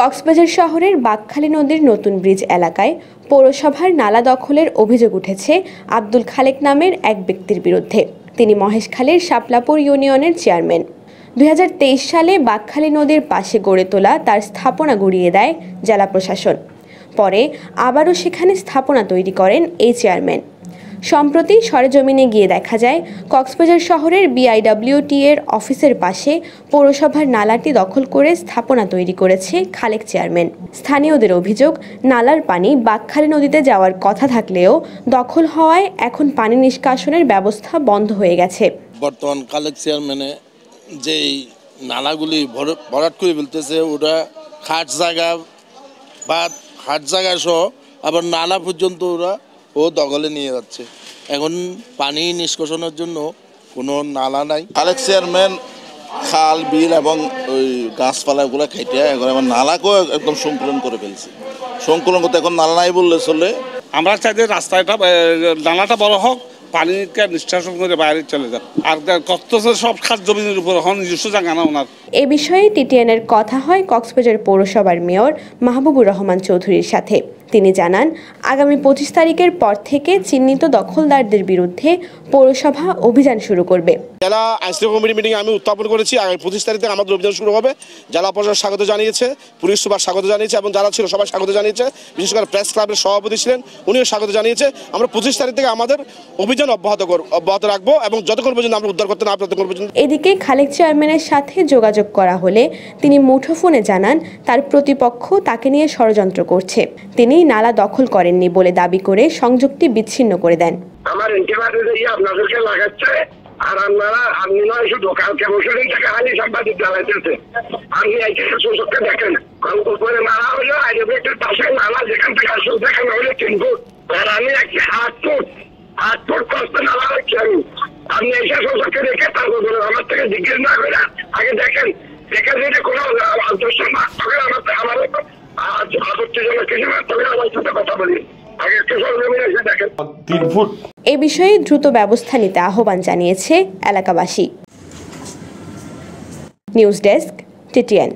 কক্সবাজার শহরের বাঁকখালী নদীর নতুন ব্রিজ এলাকায় পৌরসভার নালা দখলের অভিযোগ উঠেছে আব্দুল খালেক নামের এক ব্যক্তির বিরুদ্ধে। তিনি মহেশখালীর শাপলাপুর ইউনিয়নের চেয়ারম্যান। 2023 সালে বাঁকখালী নদীর পাশে গড়ে তোলা তার স্থাপনা গুড়িয়ে দেয় জেলা প্রশাসন। পরে আবারও সেখানে স্থাপনা তৈরি করেন এই চেয়ারম্যান। সম্প্রতি সরেজমিনে গিয়ে দেখা যায় কক্সবাজার শহরের BIWT এর অফিসের পাশে পৌরসভার নালাটি দখল করে স্থাপনা তৈরি করেছে খালেক চেয়ারম্যান। স্থানীয়দের অভিযোগ, নালার পানি বাঁকখালী নদীতে যাওয়ার কথা থাকলেও দখল হওয়ায় এখন পানি নিষ্কাশনের ব্যবস্থা বন্ধ হয়ে গেছে। বর্তমান খালেক চেয়ারম্যানে যেই নালাগুলি ভরাট করে ফেলতেছে, ওটা হাট জায়গা সহ আবার নালা পর্যন্ত ও দখলে নিয়ে যাচ্ছে। এখন পানি নিষ্কাশনের জন্য কোনো নালা নাই। খালেক চেয়ারম্যান খাল বিল এবং ওই গাছপালাগুলো কেটে এখন আমার নালাকেও একদম সংকুলন করে ফেলছে। সংকুলন করতে এখন নালা নাই বললে চলে। আমরা চাই যে রাস্তাটা নালাটা বড় হোক, পানিকে নিষ্কাশন করে বাইরে চলে যাক। আর কত সব খাস জমির উপর হন নিজস্ব জায়গা না ওনার। এ বিষয়ে TTN-এর কথা হয় কক্সবাজার পৌরসভার মেয়র মাহবুবুর রহমান চৌধুরীর সাথে। তিনি জানান, আগামী 25 তারিখের পর থেকে চিহ্নিত দখলদারদের বিরুদ্ধে পৌরসভা অভিযান শুরু করবে। জেলা আইনশৃঙ্খলা কমিটি মিটিং আমি উত্থাপন করেছি। আগামী 25 তারিখ থেকে আমাদের অভিযান শুরু হবে। জেলা প্রশাসন স্বাগত জানিয়েছে, পুলিশ সুপার স্বাগত জানিয়েছে এবং যারা ছিল সবাই স্বাগত জানিয়েছে। বিশেষ করে প্রেস ক্লাবের সভাপতি ছিলেন, উনিও স্বাগত জানিয়েছে। আমরা 25 তারিখ থেকে আমাদের অভিযান অব্যাহত রাখবো এবং যতক্ষণ পর্যন্ত আমরা উদ্ধার করতে না পারি ততক্ষণ পর্যন্ত। এদিকে খালেক চেয়ারম্যানের সাথে যোগাযোগ করা হলে তিনি মুঠোফোনে জানান তার প্রতিপক্ষ তাকে নিয়ে ষড়যন্ত্র করছে। তিনি নালা দখল করেননি বলে দাবি করে সংযুক্তি বিচ্ছিন্ন করে দেন। আমার ইন্টিমেটে আপনাদেরকে লাগাচ্ছে আর আপনি নয় শুধু কালকে বসে থেকে হালি সাংবাদিক জ্বালাইতেছে। আপনি এইখানে সুযোগকে দেখেন, উপরে নালা হলো আইডিয়ার পাশে নালা, যেখান থেকে আসল দেখানো হলো 3 ফুট আর আমি 8 ফুট কষ্ট নালা রাখছি আমি। আপনি এইসব সুযোগকে দেখে তারপর আমার থেকে জিজ্ঞেস না করে আগে দেখেন, দেখে যদি কোনো আদর্শ না তবে আমার আপত্তিজনক কিছু না তবে আমার সাথে কথা বলি। এ বিষয়ে দ্রুত ব্যবস্থা নিতে আহ্বান জানিয়েছে এলাকাবাসী। News desk, TTN।